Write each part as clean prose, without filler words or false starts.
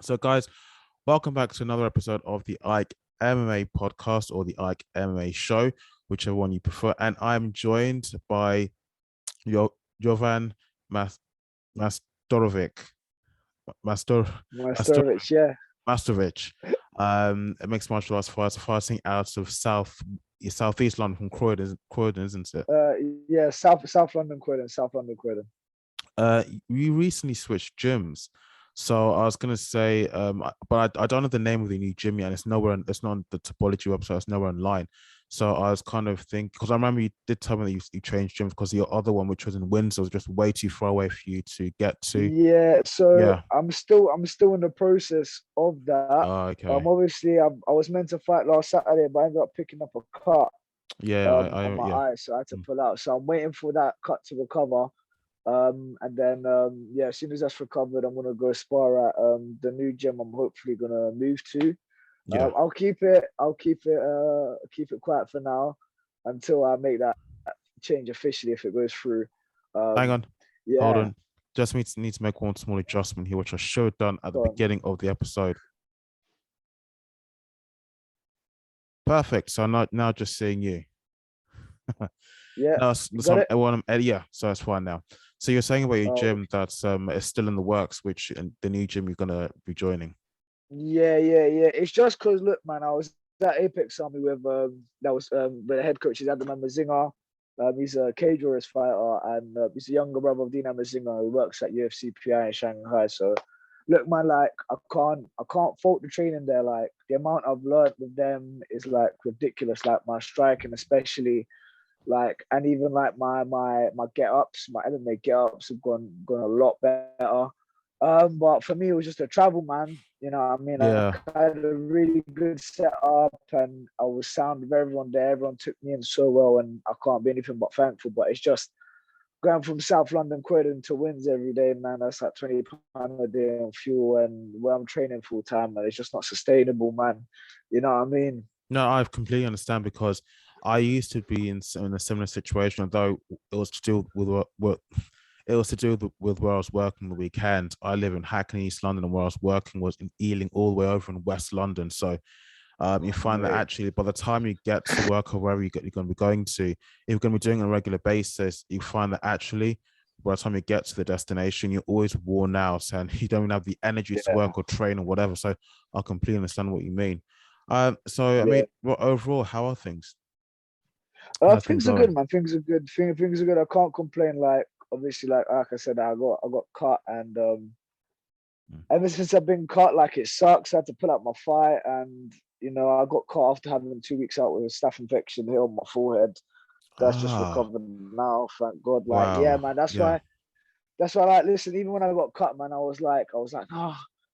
So, guys, welcome back to another episode of the Ike MMA podcast or the Ike MMA show, whichever one you prefer. And I'm joined by Jovan Mas- Majstorovic, Mastor, Mastor, Majstorovic, yeah. Majstorovic, a mixed martial arts fighter fighting out of Southeast London from Croydon, isn't it? Uh, yeah, South London, Croydon, South London, Croydon. We recently switched gyms. So I was gonna say, but I don't know the name of the new gym yet, and it's not on the topology website, it's nowhere online. So I was kind of thinking, because I remember you did tell me that you changed gyms because your other one, which was in Windsor, was just way too far away for you to get to. Yeah, so Yeah. I'm still in the process of that. Oh, okay. Obviously, I was meant to fight last Saturday, but I ended up picking up a cut Yeah, on my yeah. eye, so I had to Mm. pull out. So I'm waiting for that cut to recover. And then yeah, as soon as that's recovered, I'm gonna go spar at the new gym I'm hopefully gonna move to. Yeah. Keep it quiet for now until I make that change officially if it goes through. Hang Um, on, hold yeah, on. Just need to make one small adjustment here, which I should have done at the go on. beginning of the episode. Perfect. So now just seeing you. Yeah, No, you got some it. one yeah, so it's fine now. So you're saying about your Oh, gym that's is still in the works, which and the new gym you're gonna be joining. yeah. It's just because look, man, I was at Apex Army with that was where the head coach is Adam Mazinga. He's a cage warriors fighter, and he's a younger brother of Dina Mazinga who works at UFC PI in Shanghai. So, look, man, like I can't fault the training there. Like the amount I've learned with them is like ridiculous. Like my striking, especially, like, and even like my get ups, my MMA get ups have gone a lot better. But for me, it was just a travel, man. You know, what I mean, I Yeah. had a really good setup, and I was sound with everyone there. Everyone took me in so well, and I can't be anything but thankful. But it's just going from South London, Croydon to Windsor every day, man. That's like £20 a day on fuel, and where I'm training full time, and it's just not sustainable, man. You know what I mean? No, I completely understand because I used to be in a similar situation, although it was to do with what it was to do with where I was working the weekend. I live in Hackney, East London, and where I was working was in Ealing, all the way over in West London. So you Oh, find that mate. actually by the time you get to work or wherever you're going to be going to, if you're going to be doing it on a regular basis, you find that actually by the time you get to the destination, you're always worn out and you don't even have the energy to Yeah, work or train or whatever. So I completely understand what you mean. So I mean, yeah. well, overall, how are things? How's things Things are good, going? man. Things are good. Things are good. I can't complain. Like obviously, like I said, I got cut, and Mm. ever since I've been cut, like it sucks. I had to pull out my fight, and I got cut after having 2 weeks out with a staph infection here on my forehead. That's just Ah, recovered now, thank God. Like, yeah, wow. man. That's Yeah. why. That's why. Like, listen. Even when I got cut, man, I was like, oh,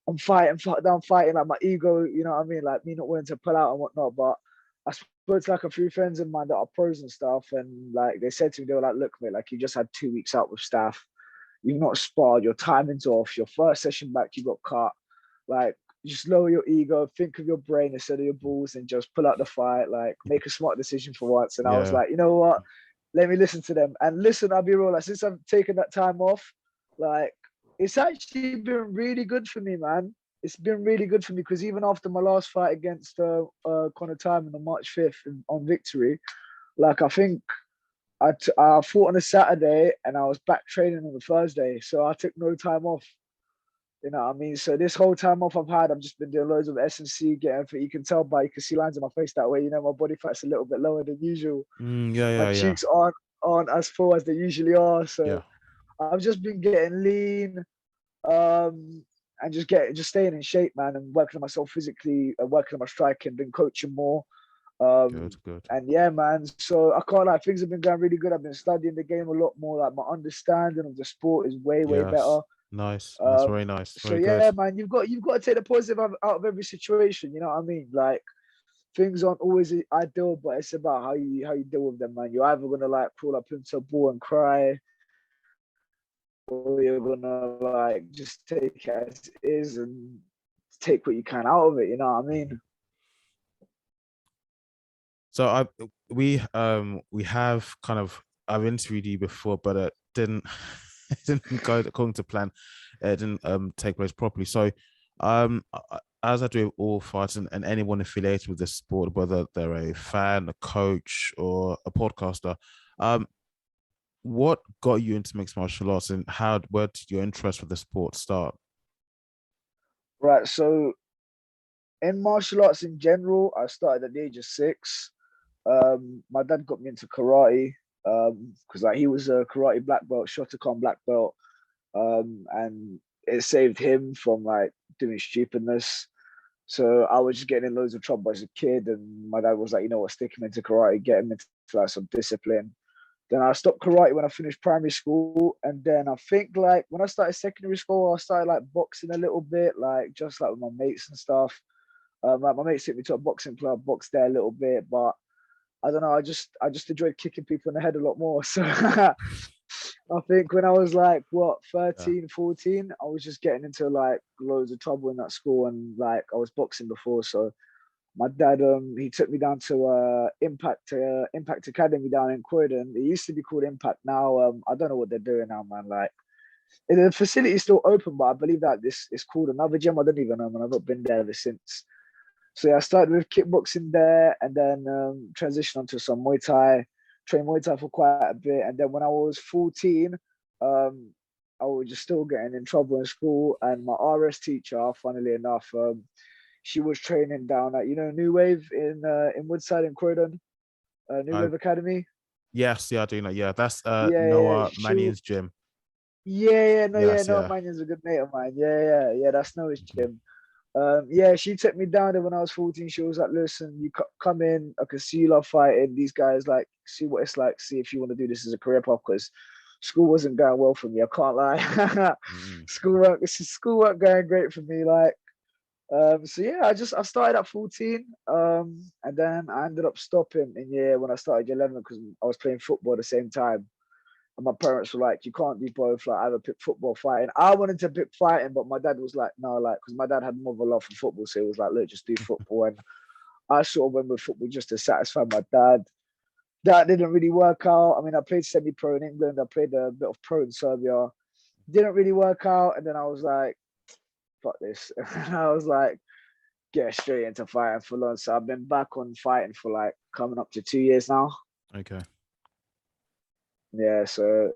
I'm fighting, I'm fighting. Like my ego, you know what I mean? Like me not wanting to pull out and whatnot. But I spoke to like a few friends of mine that are pros and stuff, and like they said to me, they were like, look, mate, like you just had 2 weeks out with staph. You've not sparred. Your timing's off. Your first session back, you got cut. Like, just lower your ego, think of your brain instead of your balls, and just pull out the fight. Like, make a smart decision for once. And I was Yeah. like, you know what? Let me listen to them. And listen, I'll be real. Like, since I've taken that time off, like, it's actually been really good for me, man. It's been really good for me because even after my last fight against Connor Time on March 5th on Victory, like I think I fought on a Saturday and I was back training on the Thursday, so I took no time off. You know what I mean? So this whole time off I've had, I've just been doing loads of S&C, getting fit. You can see lines on my face that way. You know, my body fat's a little bit lower than usual. Yeah, My yeah, yeah. cheeks aren't as full as they usually are. So Yeah. I've just been getting lean, and just staying in shape, man, and working on myself physically, and working on my striking, been coaching more. Good, good. And yeah, man. So I can't like things have been going really good. I've been studying the game a lot more. Like my understanding of the sport is way Yes. better. Nice. Nice. Very Um, nice. so Very good. yeah, man, you've got to take the positive out of every situation. You know what I mean? Like things aren't always ideal, but it's about how you deal with them, man. You're either gonna like crawl up into a ball and cry, or you're gonna like just take it as is and take what you can out of it. You know what I mean? So we have kind of I've interviewed you before, but it didn't it didn't go according to plan. It didn't take place properly. So As I do with all fighters and anyone affiliated with this sport, whether they're a fan, a coach, or a podcaster, um, what got you into mixed martial arts, and where did your interest for the sport start? Right. So in martial arts in general, I started at the age of 6. My dad got me into karate because like he was a karate black belt, Shotokan black belt, and it saved him from like doing stupidness. So I was just getting in loads of trouble as a kid, and my dad was like, you know what, stick him into karate, get him into like some discipline. Then I stopped karate when I finished primary school, and then I think like when I started secondary school, I started like boxing a little bit, like just like with my mates and stuff. Like my mates took me to a boxing club, boxed there a little bit, but I don't know. I just enjoyed kicking people in the head a lot more. So I think when I was like what Yeah. 13, 14, I was just getting into like loads of trouble in that school, and like I was boxing before. So my dad he took me down to Impact Academy down in Croydon. It used to be called Impact. Now I don't know what they're doing now, man. Like the facility is still open, but I believe that this is called another gym. I don't even know, man. I've not been there ever since. So yeah, I started with kickboxing there, and then transitioned onto some Muay Thai. Trained Muay Thai for quite a bit, and then when I was 14, um, I was just still getting in trouble in school, and my RS teacher, funnily enough, she was training down at New Wave in Woodside in Croydon, New I Wave Academy. Yes, yeah, I do know. Yeah, that's Yeah, yeah, Noah Mannion's gym. yeah, Yes, no, yeah. Manion's a good mate of mine. Yeah, that's Noah's Mhm. gym. Yeah, she took me down there when I was 14. She was like, listen, you come in, I can see you love fighting. These guys, like, see what it's like, see if you want to do this as a career path, because school wasn't going well for me. I can't lie. Mhm. school weren't going great for me. Like, so yeah, I started at 14. And then I ended up stopping in year when I started year 11 because I was playing football at the same time. And my parents were like, you can't do both. Like, either pick football or fighting. I wanted to pick fighting, but my dad was like, no, like, because my dad had more of a love for football. So he was like, look, just do football. And I sort of went with football just to satisfy my dad. That didn't really work out. I mean, I played semi pro in England, I played a bit of pro in Serbia. Didn't really work out. And then I was like, fuck this. And I was like, get straight into fighting full on. So I've been back on fighting for like coming up to 2 years now. Okay. Yeah, so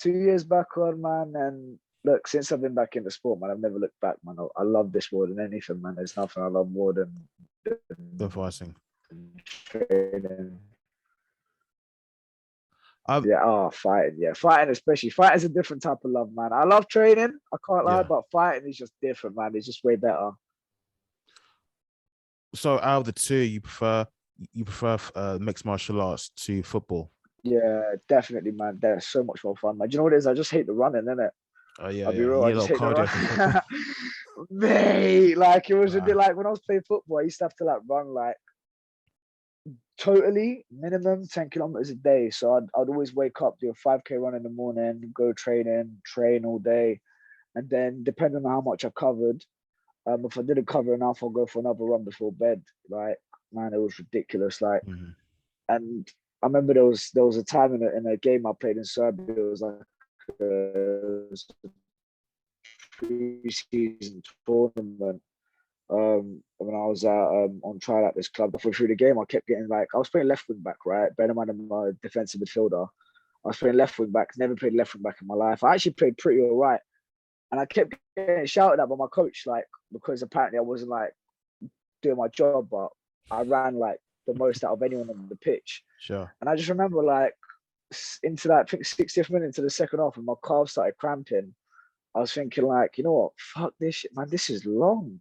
2 years back on, man. And look, since I've been back in the sport, man, I've never looked back, man. I love this more than anything, man. There's nothing I love more The fighting. than training. Um, Yeah, fighting. Yeah, fighting, especially. Fighting's a different type of love, man. I love training. I can't lie, yeah. but fighting is just different, man. It's just way better. So out of the two, you prefer mixed martial arts to football? Yeah, definitely, man. They're so much more fun, man. Do you know what it is? I just hate the running, innit? Oh yeah, I'll be yeah. You real. I need a just lot of hate the cardio run. for football. Mate, like it was a Nah. bit like when I was playing football, I used to have to like run like totally minimum 10 kilometers a day. So I'd always wake up, do a 5K run in the morning, go training, train all day. And then depending on how much I covered, if I didn't cover enough, I'll go for another run before bed. Like, man, it was ridiculous. Like, Mhm. and I remember there was a time in a game I played in Serbia. It was like a pre-season tournament. When I was on trial at this club, through the game, I kept getting like I was playing left wing back, right? Bear in mind I'm a defensive midfielder. I was playing left wing back. Never played left wing back in my life. I actually played pretty all right, and I kept getting shouted at by my coach, like because apparently I wasn't like doing my job, but I ran like the most out of anyone on the pitch. Sure. And I just remember like into that I think 60th minute into the second half, and my calves started cramping. I was thinking like, you know what, fuck this shit, man. This is long.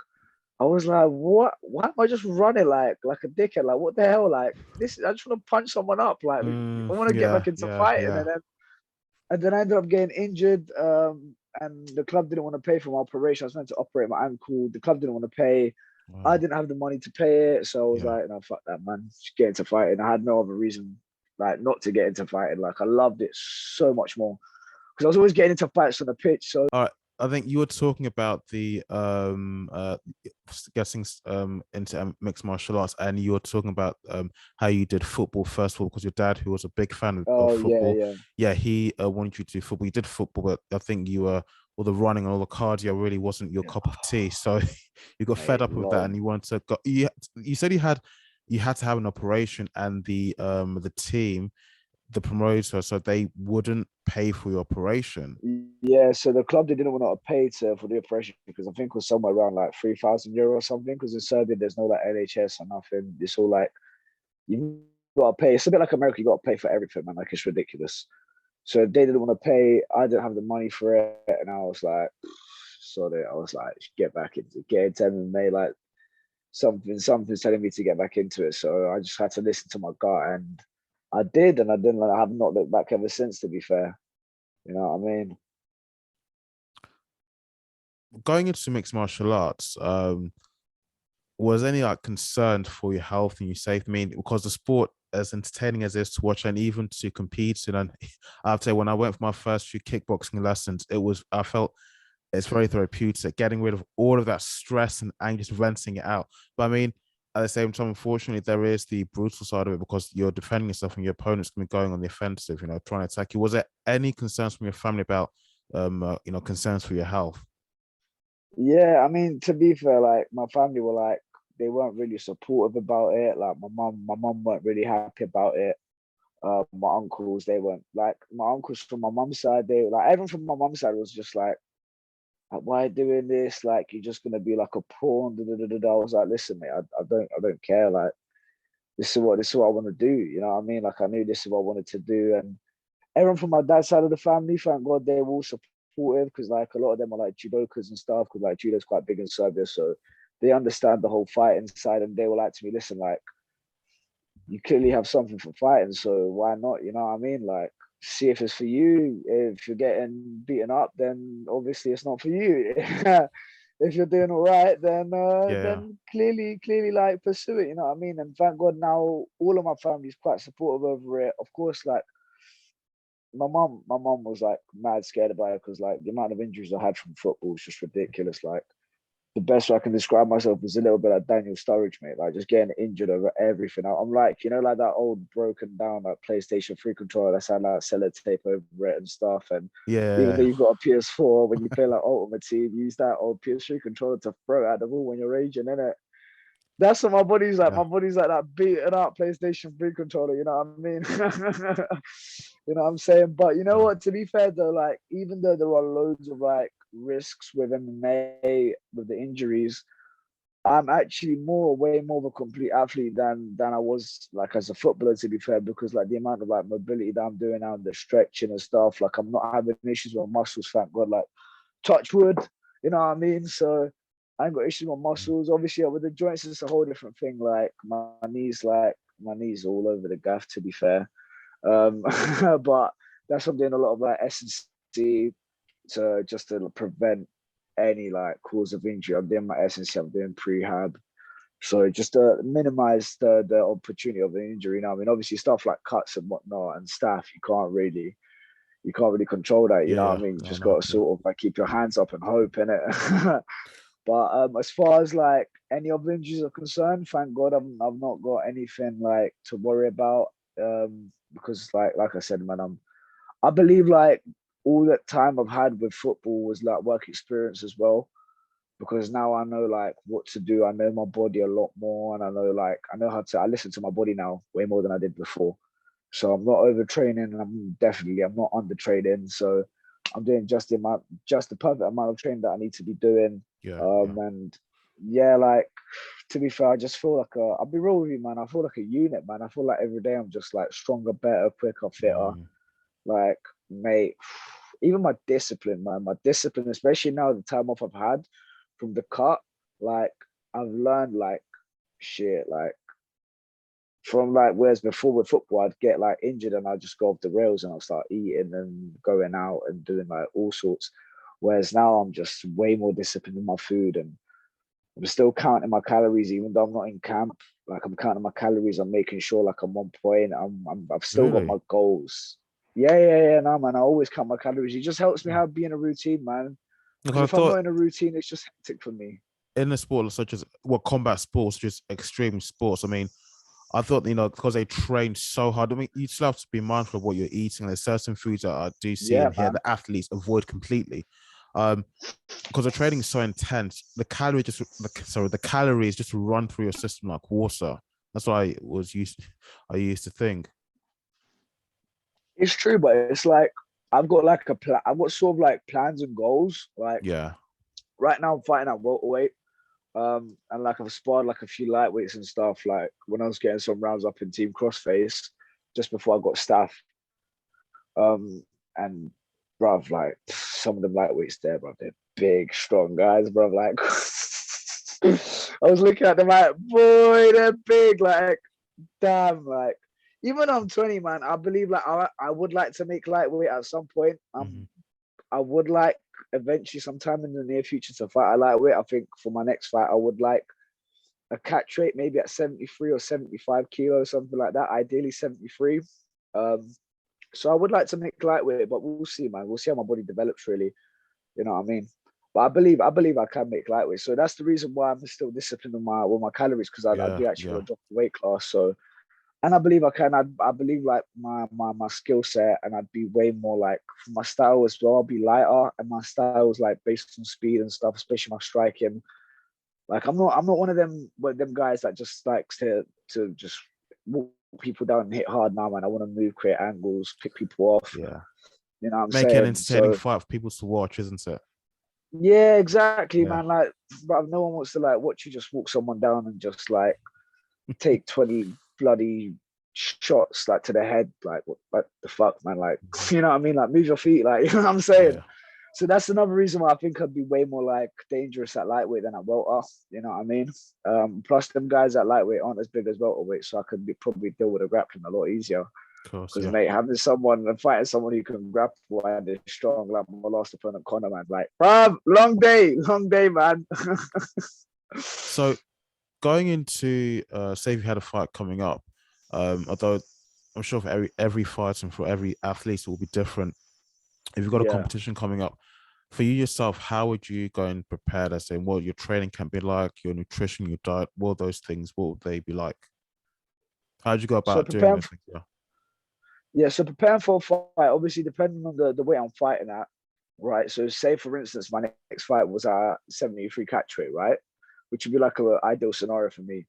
I was like, what? Why am I just running like a dickhead? Like, what the hell? Like, this, I just want to punch someone up. Like, I want to get Yeah, back into yeah, fighting. yeah, And then I ended up getting injured. And the club didn't want to pay for my operation. I was meant to operate my ankle. The club didn't want to pay. I wow, didn't have the money to pay it. So I was yeah. like, no, fuck that, man. Just get into fighting. I had no other reason, like, not to get into fighting. Like, I loved it so much more because I was always getting into fights on the pitch. So All right. I think you were talking about the getting into mixed martial arts, and you were talking about how you did football first of all because your dad, who was a big fan of oh yeah, football, yeah. yeah, he wanted you to do football. You did football, but I think you all the running and all the cardio really wasn't your cup of tea. So you got fed Mate, up with that, and you wanted to go. You said you had to have an operation, and the team, the promoter, so they wouldn't pay for your operation. yeah, so the club they didn't want to pay for the operation because I think it was somewhere around like €3,000 or something. Because in Serbia there's no like NHS or nothing. It's all like you got to pay. It's a bit like America. You got to pay for everything, man. Like it's ridiculous. So they didn't want to pay. I didn't have the money for it, and I was like, sorry. I was like, get into MMA. Like something's telling me to get back into it. So I just had to listen to my gut, and I did, and I didn't. Like, I have not looked back ever since. To be fair, you know what I mean. Going into mixed martial arts, was any like concern for your health and your safety? I mean, because the sport, as entertaining as it is to watch and even to compete in, and I have to say, when I went for my first few kickboxing lessons, I felt it's very therapeutic, getting rid of all of that stress and anger, just venting it out. But I mean, at the same time, unfortunately, there is the brutal side of it because you're defending yourself and your opponent's going to be going on the offensive, trying to attack you. Was there any concerns from your family about, concerns for your health? Yeah, I mean, to be fair, like my family were like they weren't really supportive about it. Like my mum weren't really happy about it. My uncles, they weren't like my uncles from my mum's side. They like everyone from my mum's side was just like, why doing this? Like you're just gonna be like a pawn. Da, da, da, da, da. I was like, listen, mate, I don't care. Like this is what I want to do. You know what I mean? Like I knew this is what I wanted to do, and everyone from my dad's side of the family, thank God, they were all supportive because like a lot of them are like judokas and stuff because like judo's quite big in Serbia, so they understand the whole fighting side, and they were like to me, listen, like you clearly have something for fighting, so why not? You know what I mean? Like see if it's for you. If you're getting beaten up, then obviously it's not for you. If you're doing all right, Yeah, then clearly like pursue it. You know what I mean? And thank God now all of my family is quite supportive over it. Of course, like my mom was like mad scared about it because like the amount of injuries I had from football was just ridiculous. Like the best way I can describe myself is a little bit like Daniel Sturridge, mate. Like just getting injured over everything. I'm like, like that old broken down like PlayStation 3 controller that's had like sellotape over it and stuff. And even though yeah, you've got a PS4, when you play like Ultimate Team, you use that old PS3 controller to throw at the ball when you're raging, innit? That's what my body's like. yeah, My body's like that beaten up PlayStation 3 controller, you know what I mean? You know what I'm saying? But you know yeah, what? To be fair though, like even though there are loads of like risks with MMA with the injuries, I'm actually way more of a complete athlete than I was like as a footballer, to be fair, because like the amount of like mobility that I'm doing now and the stretching and stuff, like I'm not having issues with muscles, thank God. Like touch wood, you know what I mean? So I ain't got issues with muscles. Obviously, with the joints, it's a whole different thing. Like my knees all over the gaff, to be fair. But that's what I'm doing a lot of like S&C to just to prevent any like cause of injury. I'm doing my S&C, I'm doing prehab. So just to minimize the opportunity of an injury. I mean, obviously stuff like cuts and whatnot and stuff, you can't really control that, you know what yeah. I mean? You I just know. got to Yeah, sort of like keep your hands up and hope in it. But as far as like any other injuries are concerned, thank God I've not got anything like to worry about. Because like I said, man, I believe like all that time I've had with football was like work experience as well. Because now I know like what to do. I know my body a lot more, and I know how to. I listen to my body now way more than I did before. So I'm not overtraining, and I'm not undertraining. So I'm doing just the perfect amount of training that I need to be doing. yeah, yeah. And yeah, like to be fair, I just feel like I'll be real with you, man. I feel like a unit, man. I feel like every day I'm just like stronger, better, quicker, fitter. Mm, Like, mate, even my discipline, man, my discipline, especially now the time off I've had from the cut, like I've learned like shit, like from like whereas before with football I'd get like injured and I'd just go off the rails and I'll start eating and going out and doing like all sorts. Whereas now I'm just way more disciplined in my food and I'm still counting my calories even though I'm not in camp. Like I'm counting my calories, I'm making sure like I'm on point. I've still got my really? goals. Yeah, no man, I always count my calories. It just helps me Mm. have be in a routine, man. Look, Because I if I'm not thought in a routine, it's just hectic for me. in a sport such as combat sports, just extreme sports. I mean, I thought, because they train so hard. I mean, you still have to be mindful of what you're eating. There's certain foods that I do see Yeah, and hear man. that athletes avoid completely. Because the training is so intense, the calories just run through your system like water. That's what I used to think. It's true, but it's like I've got like a plan. I've got sort of like plans and goals. Like Yeah. right now, I'm fighting at welterweight. And like I've sparred like a few lightweights and stuff. Like when I was getting some rounds up in Team Crossface, just before I got staff. And bruv, like some of the lightweights there, bruv, they're big, strong guys, bruv. Like I was looking at them like, boy, they're big. Like, damn, like even though I'm 20, man, I believe like I would like to make lightweight at some point. I would like eventually sometime in the near future to fight a lightweight. I think for my next fight, I would like a catch rate maybe at 73 or 75 kilos, something like that. Ideally 73. So I would like to make lightweight, but we'll see, man. We'll see how my body develops, really. You know what I mean? But I believe I can make lightweight. So that's the reason why I'm still disciplined with my calories, because I Yeah. do actually Yeah. want to drop the weight class. So, and I believe I can. I believe like my skill set, and I'd be way more like my style as well. I'll be lighter, and my style is like based on speed and stuff, especially my striking. Like I'm not one of them guys that just likes to just walk people down and hit hard. Now, man, I want to move, create angles, pick people off. Yeah. You know what I'm Make it an saying? entertaining So fight for people to watch, isn't it? yeah, exactly, Yeah. man. Like, but no one wants to like watch you just walk someone down and just like take 20 bloody shots like to the head. Like what the fuck, man? Like, you know what I mean? Like, move your feet. Like, you know what I'm saying? Yeah. So that's another reason why I think I'd be way more like dangerous at lightweight than at welter. You know what I mean? Plus them guys at lightweight aren't as big as welterweight, so I could probably deal with a grappling a lot easier. Of course. Because Yeah. mate, having someone and fighting someone who can grapple and is strong, like my last opponent, Connor, man, like, bruv, long day, man. So going into say if you had a fight coming up, although I'm sure for every fight and for every athlete it will be different. If you've got a Yeah. competition coming up, for you yourself, how would you go and prepare that? Saying what your training can be like, your nutrition, your diet, all those things, what would they be like? How'd you go So about doing preparing, those things? Yeah. so preparing for a fight, obviously depending on the weight I'm fighting at, right? So say for instance, my next fight was at 73 catch weight, right? Which would be like a ideal scenario for me.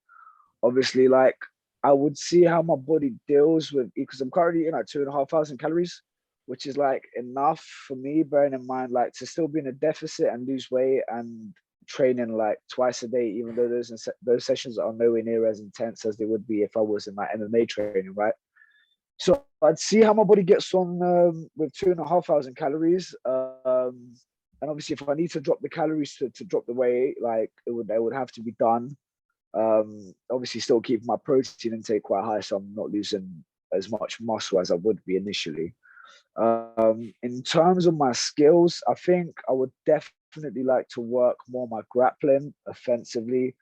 Obviously, like I would see how my body deals with, because I'm currently in like 2,500 calories, which is like enough for me, bearing in mind like to still be in a deficit and lose weight and training like twice a day, even though those sessions are nowhere near as intense as they would be if I was in like MMA training, right? So I'd see how my body gets on with 2,500 calories. And obviously, if I need to drop the calories to drop the weight, like they would have to be done. Obviously, still keeping my protein intake quite high, so I'm not losing as much muscle as I would be initially. In terms of my skills, I think I would definitely like to work more my grappling offensively.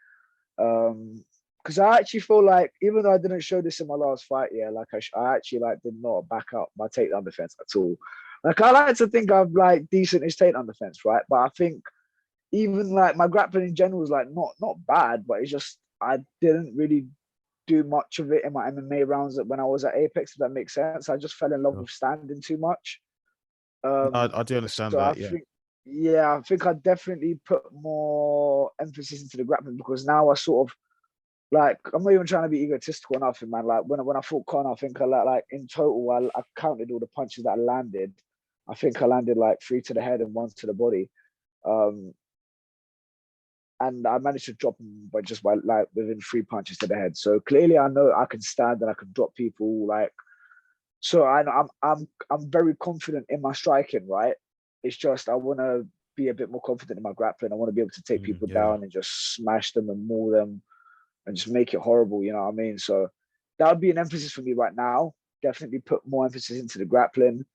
Because I actually feel like even though I didn't show this in my last fight, yeah, like I actually like did not back up my takedown defense at all. Like I like to think I'm like decent in takedown defense, right? But I think even like my grappling in general was like not bad, but it's just I didn't really do much of it in my MMA rounds when I was at Apex, if that makes sense. I just fell in love Sure. with standing too much. No, I do understand So I that. Yeah. think, yeah, I think I definitely put more emphasis into the grappling, because now I sort of like, I'm not even trying to be egotistical or nothing, man. Like when I fought Conor, I think I like in total I counted all the punches that I landed. I think I landed like 3 to the head and 1 to the body. Um, and I managed to drop him by like within 3 punches to the head. So clearly, I know I can stand and I can drop people. Like, so I'm very confident in my striking. Right? It's just I want to be a bit more confident in my grappling. I want to be able to take people Yeah. down and just smash them and maul them and just make it horrible. You know what I mean? So that would be an emphasis for me right now. Definitely put more emphasis into the grappling.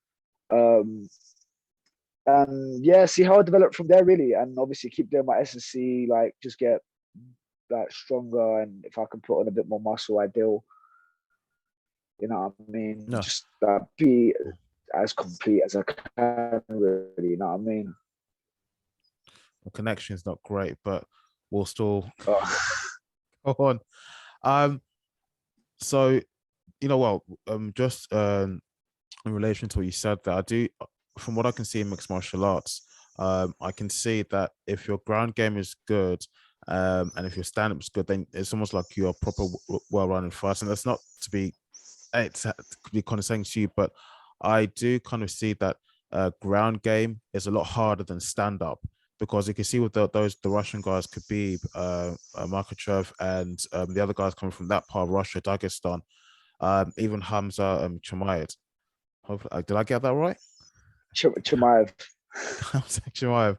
And yeah, see how I develop from there really, and obviously keep doing my S&C, like just get like stronger, and if I can put on a bit more muscle, ideal. You know what I mean? No. Just be as complete as I can, really. You know what I mean? The connection is not great, but we'll still Oh, go on. Um, so well, just in relation to what you said, that I do, from what I can see in mixed martial arts, I can see that if your ground game is good, and if your stand-up is good, then it's almost like you're a proper well-rounded fighter. And that's not to be to be condescending to you, but I do kind of see that ground game is a lot harder than stand-up because you can see with the Russian guys, Khabib, Makhachev, and the other guys coming from that part of Russia, Dagestan, even Hamza Chimaev. Hopefully, did I get that right? Chimaev. Hamza Chimaev.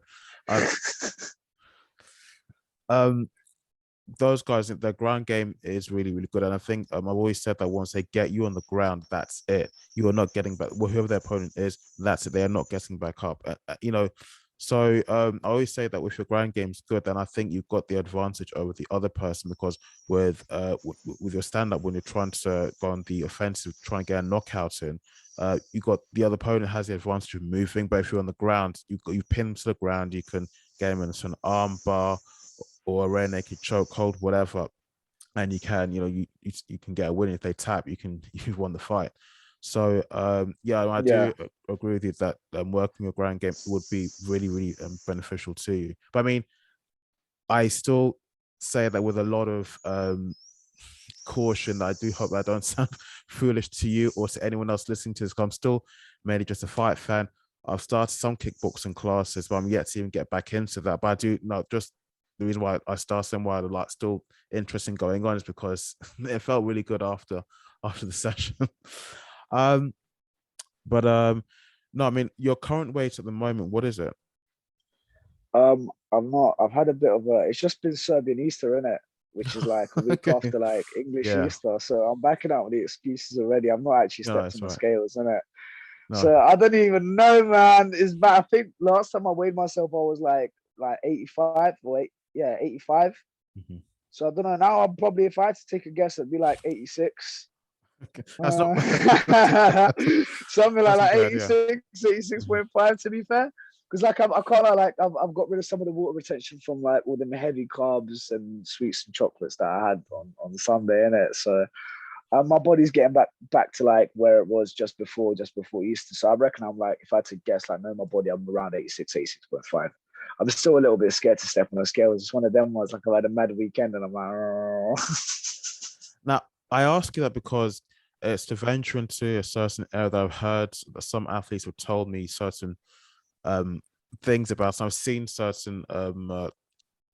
Um, those guys, their ground game is really, really good. And I think I've always said that once they get you on the ground, that's it. You are not getting back. Well, whoever their opponent is, that's it. They are not getting back up. You know, so I always say that if your ground game's good, then I think you've got the advantage over the other person because with your stand up when you're trying to go on the offensive, trying to get a knockout in, you got the other opponent has the advantage of moving. But if you're on the ground, you pin him to the ground, you can get him into an arm bar or a rear naked choke hold, whatever, and you can, you can get a win if they tap. You've won the fight. So yeah, I Yeah. do agree with you that working your ground game would be really, really beneficial to you. But I mean, I still say that with a lot of caution. I do hope that I don't sound foolish to you or to anyone else listening to this. I'm still mainly just a fight fan. I've started some kickboxing classes, but I'm yet to even get back into that. But I do know just the reason why I started and why I like still interesting going on is because it felt really good after the session. um, but no, I mean your current weight at the moment, what is it? I'm not. I've had a bit of a. It's just been Serbian Easter, in it, which is like a week Okay. after like English Yeah. Easter. So I'm backing out with the excuses already. I've not actually No, stepped it's on the right. scales, in it. No. So I don't even know, man. Is bad. I think last time I weighed myself, I was like 85 or yeah, 85. Mhm. So I don't know. Now I'm probably, if I had to take a guess, it'd be like 86. Okay. That's not Something not too like bad, yeah. 86, Mhm. 86.5 to be fair. Because like I can't lie, like I've got rid of some of the water retention from like all the heavy carbs and sweets and chocolates that I had on Sunday, in it. So my body's getting back to like where it was just before Easter. So I reckon I'm like, if I had to guess, like know my body, I'm around 86, 86.5. I'm still a little bit scared to step on those scales. It's one of them ones like I've had a mad weekend and I'm like, oh. Now, I ask you that because it's to venture into a certain area that I've heard that some athletes have told me certain um things about. So I've seen certain let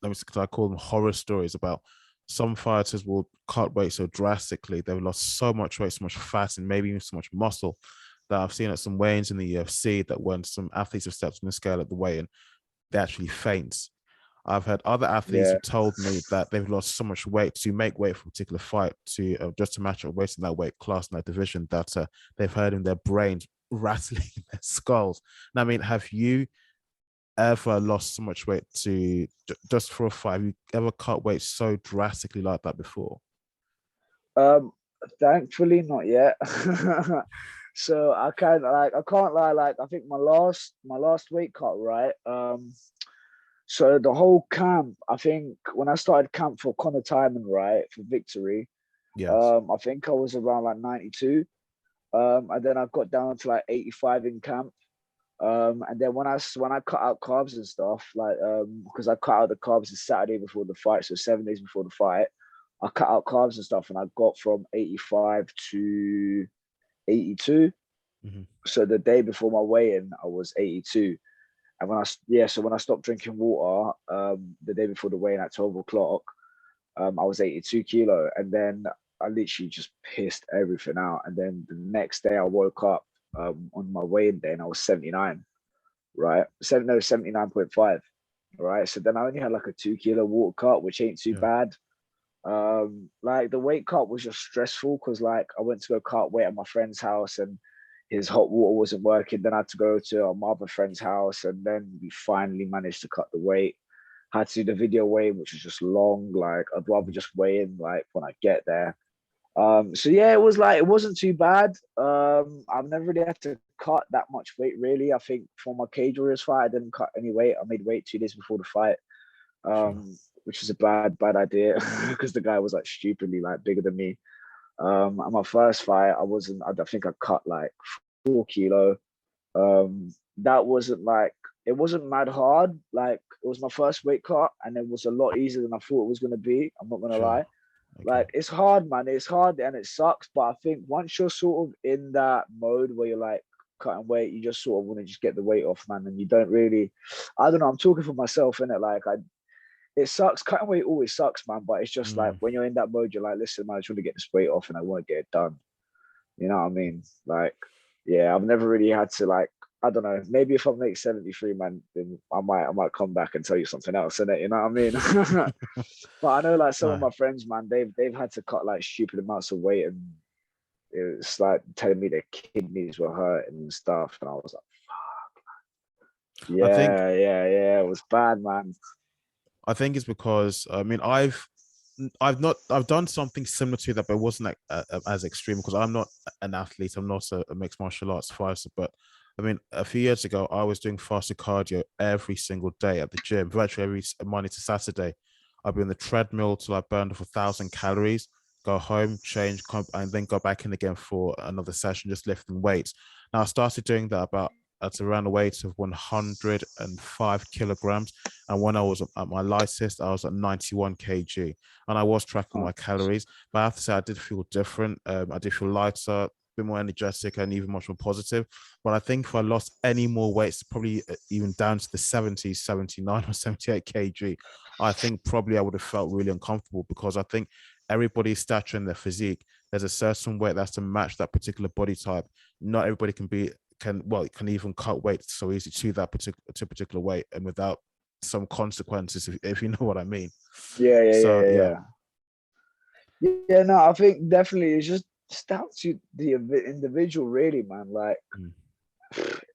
me I call them horror stories about some fighters will cut weight so drastically they've lost so much weight, so much fat, and maybe even so much muscle that I've seen at some weigh-ins in the UFC that when some athletes have stepped on the scale at the weigh-in, they actually faint. I've had other athletes who Yeah. told me that they've lost so much weight to make weight for a particular fight to just to match up weight in that weight class in that division that they've heard in their brains rattling in their skulls. And I mean, have you ever lost so much weight to just for a fight? Have you ever cut weight so drastically like that before? Um, Thankfully not yet. So I can't lie, like I think my last weight cut, right? So the whole camp, I think when I started camp for Connor Timon, right, for victory, Yes. I think I was around like 92. And then I got down to like 85 in camp. And then when I cut out carbs and stuff, like because I cut out the carbs the Saturday before the fight, so 7 days before the fight, I cut out carbs and stuff, and I got from 85 to 82. Mhm. So the day before my weigh-in, I was 82. And so when I stopped drinking water, the day before the weigh-in at 12 o'clock, I was 82 kilo, and then I literally just pissed everything out. And then the next day, I woke up on my weigh-in day, and I was 79, right? 79.5, right? So then I only had like a 2 kilo water cut, which ain't too Yeah. bad. Like the weight cut was just stressful because like I went to go cut weight at my friend's house and his hot water wasn't working. Then I had to go to my other friend's house, and then we finally managed to cut the weight. Had to do the video weigh, which was just long. Like I'd rather Mhm. just weigh in like when I get there. So yeah, it was like it wasn't too bad. I've never really had to cut that much weight really. I think for my Cage Warriors fight, I didn't cut any weight. I made weight 2 days before the fight, Sure. which was a bad idea because the guy was like stupidly like bigger than me. At my first fight, I wasn't. I think I cut like 4 kilo. That wasn't like it wasn't mad hard. Like it was my first weight cut, and it was a lot easier than I thought it was gonna be. I'm not gonna Sure. lie. Okay. Like it's hard, man. It's hard and it sucks. But I think once you're sort of in that mode where you're like cutting weight, you just sort of want to just get the weight off, man. And you don't really, I don't know. I'm talking for myself, innit? Like it sucks. Cutting weight always sucks, man. But it's just like Mm. when you're in that mode, you're like, listen, man, I just want to get this weight off, and I want to get it done. You know what I mean? Like, yeah, I've never really had to like. I don't know. Maybe if I make 73, man, then I might come back and tell you something else, innit? You know what I mean? But I know like some of No. my friends, man, they've had to cut like stupid amounts of weight, and it's like telling me their kidneys were hurting and stuff, and I was like, I think yeah, it was bad, man. I think it's because I mean I've done something similar to that, but it wasn't like as extreme because I'm not an athlete. I'm not a mixed martial arts fighter, but I mean a few years ago I was doing fasted cardio every single day at the gym, virtually every Monday to Saturday. I'd be on the treadmill till I burned off 1,000 calories. Go home, change, come, and then go back in again for another session, just lifting weights. Now I started doing that about at around a weight of 105 kilograms. And when I was at my lightest, I was at 91 kg. And I was tracking Oh, my calories. But I have to say, I did feel different. I did feel lighter, a bit more energetic, and even much more positive. But I think if I lost any more weight, probably even down to the 70s, 79 or 78 kg, I think probably I would have felt really uncomfortable because I think everybody's stature and their physique, there's a certain weight that's to match that particular body type. Not everybody can even cut weight so easy to that particular weight and without some consequences, if you know what I mean. yeah, yeah, So yeah, yeah. yeah. Yeah, no, I think definitely it's just down to the individual, really, man. Like Mm.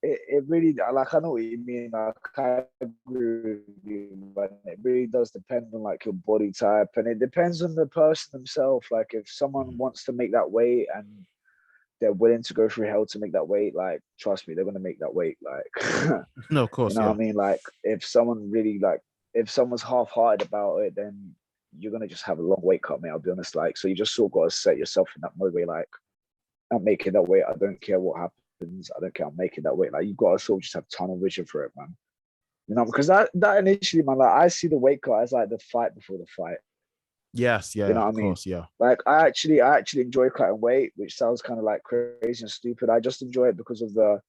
it really like I know what you mean. Like I agree with you, but it really does depend on like your body type, and it depends on the person themselves. Like if someone Mm. wants to make that weight and they're willing to go through hell to make that weight, like trust me, they're gonna make that weight. Like No, of you course, know what yeah. I mean? Like if someone really like if someone's half-hearted about it, then you're gonna just have a long weight cut, mate. I'll be honest. Like so, you just sort of got to set yourself in that mode where like I'm making that weight. I don't care what happens. I don't care. I'm making that weight. Like you got to sort of just have tunnel vision for it, man. You know, because that initially, man, like I see the weight cut as like the fight before the fight. Yes, You yeah, know what of I mean? course, yeah. Like I actually enjoy cutting weight, which sounds kind of like crazy and stupid. I just enjoy it because of the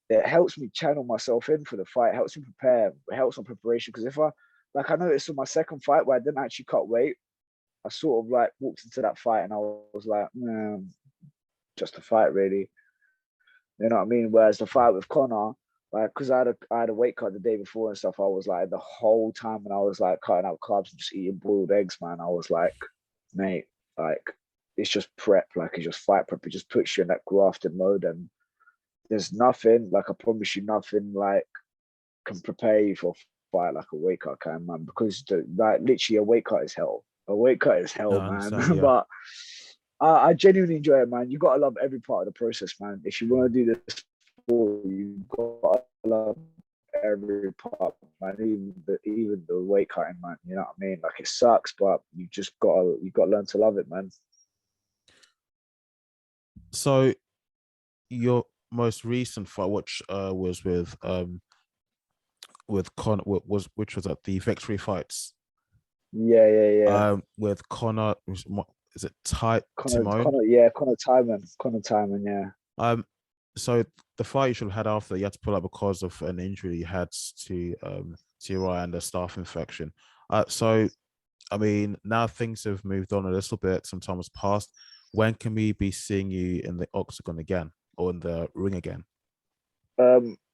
it helps me channel myself in for the fight, helps me prepare, it helps on preparation. Because if I like I noticed in my second fight where I didn't actually cut weight, I sort of like walked into that fight and I was like, man, just a fight really. You know what I mean? Whereas the fight with Connor, like, because I had a weight cut the day before and stuff, I was like the whole time and I was like cutting out carbs and just eating boiled eggs, man. I was like, mate, like it's just prep, like it's just fight prep. It just puts you in that grafted mode, and there's nothing, like I promise you, nothing like can prepare you for a fight like a weight cut can, man. Because like literally a weight cut is hell. A weight cut is No, hell, I man. understand, yeah. But I genuinely enjoy it, man. You gotta love every part of the process, man. If you want to do this sport, you gotta love every part, man. Even the weight cutting, man. You know what I mean? Like it sucks, but you gotta learn to love it, man. So your most recent fight, which was with Connor, was which was at the Victory Fights, Yeah, yeah, yeah. with Connor, is it Ty Timone? Connor Timon, yeah. Um, so the fight you should have had after you had to pull out because of an injury you had to your eye and a staph infection. So I mean now things have moved on a little bit. Some time has passed. When can we be seeing you in the octagon again or in the ring again?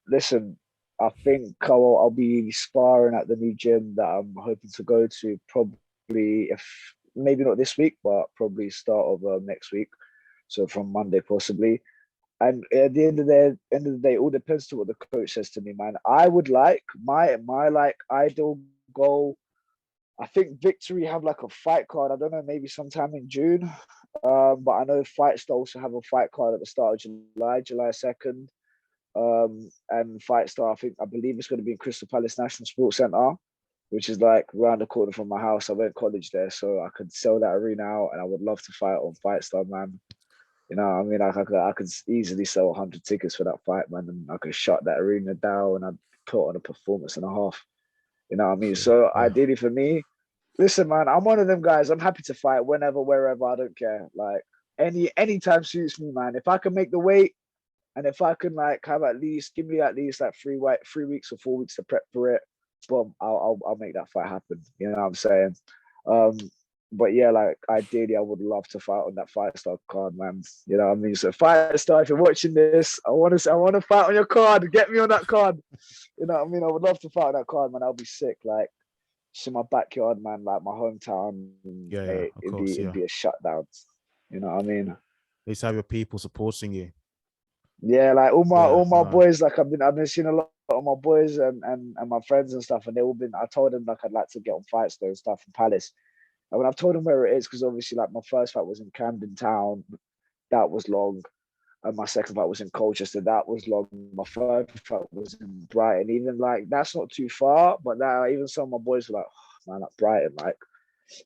Listen, I think I'll be sparring at the new gym that I'm hoping to go to probably if maybe not this week, but probably start of next week. So from Monday possibly. And at the end of the day, all depends to what the coach says to me, man. I would like my like ideal goal. I think Victory have like a fight card. I don't know, maybe sometime in June. But I know Fight also have a fight card at the start of July, July 2nd. And Fight Star, I believe it's going to be in Crystal Palace National Sports Centre, which is like around the corner from my house. I went to college there, so I could sell that arena out, and I would love to fight on Fight Star, man. You know, what I mean, like I could easily sell 100 tickets for that fight, man, and I could shut that arena down. And put on a performance and a half. You know what I mean? So ideally for me, listen, man, I'm one of them guys. I'm happy to fight whenever, wherever. I don't care. Like anytime suits me, man. If I can make the weight, and if I can like have give me at least like 3 weeks or 4 weeks to prep for it, boom, I'll make that fight happen. You know what I'm saying? But yeah, like ideally, I would love to fight on that Fight Star card, man. You know what I mean? So Fight Star, if you're watching this, I want to fight on your card. Get me on that card. You know what I mean? I would love to fight on that card, man. I'll be sick. Like, it's in my backyard, man. Like my hometown. Yeah, of course, it'd be a shutdown. You know what I mean? At least have your people supporting you. Yeah, like all my boys. Like I've been seeing a lot of my boys and my friends and stuff, and they all been. I told them like I'd like to get on Fight Star and stuff in Palace. And when I've told them where it is, because obviously like my first fight was in Camden Town, that was long. And my second fight was in Colchester, that was long. My third fight was in Brighton. Even like that's not too far, but now even some of my boys were like, oh, man, at Brighton, like.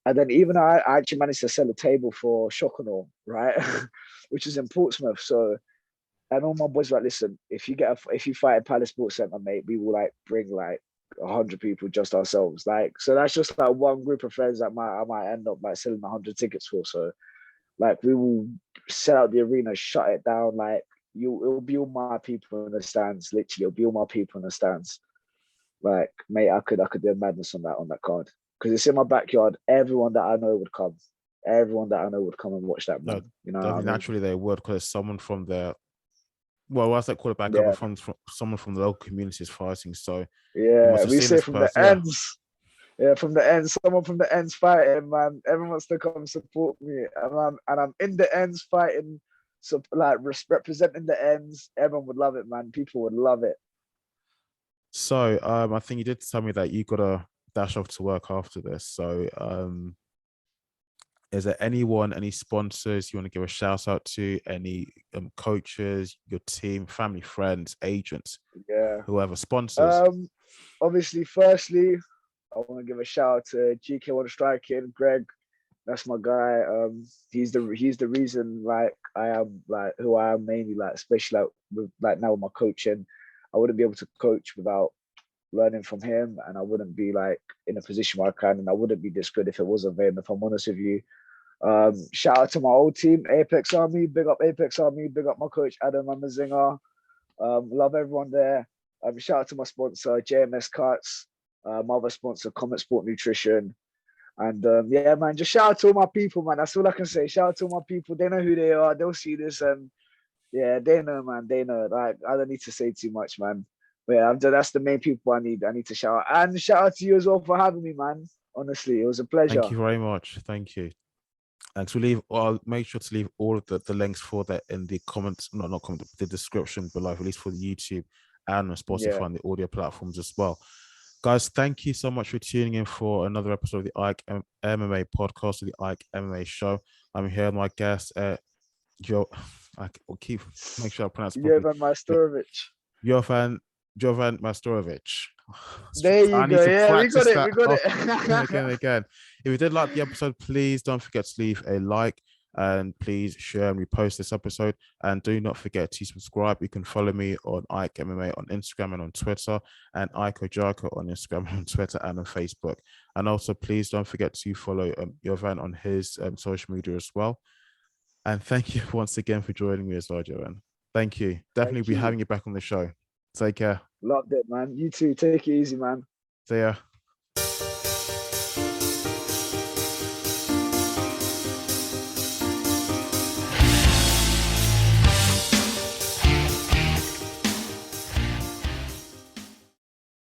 And then even I actually managed to sell a table for Shokanor, right, which is in Portsmouth. So, and all my boys were like, listen, if you fight at Palace Sports Centre, mate, we will like bring like 100 people just ourselves. Like, so that's just like one group of friends that I might end up like selling 100 tickets for. So, like, we will set out the arena, shut it down. Like, it'll be all my people in the stands. Literally, it'll be all my people in the stands. Like, mate, I could do a madness on that card because it's in my backyard. Everyone that I know would come. Everyone that I know would come and watch that. Man. No, you know, what I mean? naturally they would because someone from there. Well, what's that call it back Yeah. up from someone from the local community is fighting. So yeah, we say from the ends. Yeah, from the ends, someone from the ends fighting, man. Everyone wants to come support me, and I'm in the ends fighting, so like representing the ends. Everyone would love it, man. People would love it. So, I think you did tell me that you gotta dash off to work after this. So, is there any sponsors you want to give a shout out to? Any coaches, your team, family, friends, agents, whoever sponsors? Obviously, firstly, I want to give a shout out to GK Water Striking, Greg. That's my guy. He's the reason like I am like who I am mainly, like especially like now with my coaching. I wouldn't be able to coach without learning from him, and I wouldn't be like in a position where I can, and I wouldn't be this good if it wasn't him, if I'm honest with you. Shout out to my old team, Apex Army, big up Apex Army, big up my coach Adam Amazinga. Love everyone there. Shout out to my sponsor, JMS Cuts, my other sponsor, Comet Sport Nutrition. And yeah, man, just shout out to all my people, man. That's all I can say. Shout out to all my people. They know who they are. They'll see this, and yeah, they know, man. They know. Like, I don't need to say too much, man. But yeah, that's the main people I need to shout out. And shout out to you as well for having me, man. Honestly, it was a pleasure. Thank you very much. Thank you. And I'll make sure to leave all of the links for that in the comments, not comment, the description below, at least for the YouTube and Spotify and the audio platforms as well. Guys, thank you so much for tuning in for another episode of the Ike MMA podcast, of the Ike MMA show. I'm here with my guest, I will keep make sure I pronounce it properly. Jovan Majstorovic. Jovan Majstorovic. There you go. Yeah, we got it. Again. If you did like the episode, please don't forget to leave a like and please share and repost this episode. And do not forget to subscribe. You can follow me on Ike MMA on Instagram and on Twitter, and Ikeojiako on Instagram, on Twitter, and on Facebook. And also, please don't forget to follow Jovan on his social media as well. And thank you once again for joining me as well, Jovan. Thank you. Definitely be having you back on the show. Take care. Loved it, man. You too. Take it easy, man. See ya.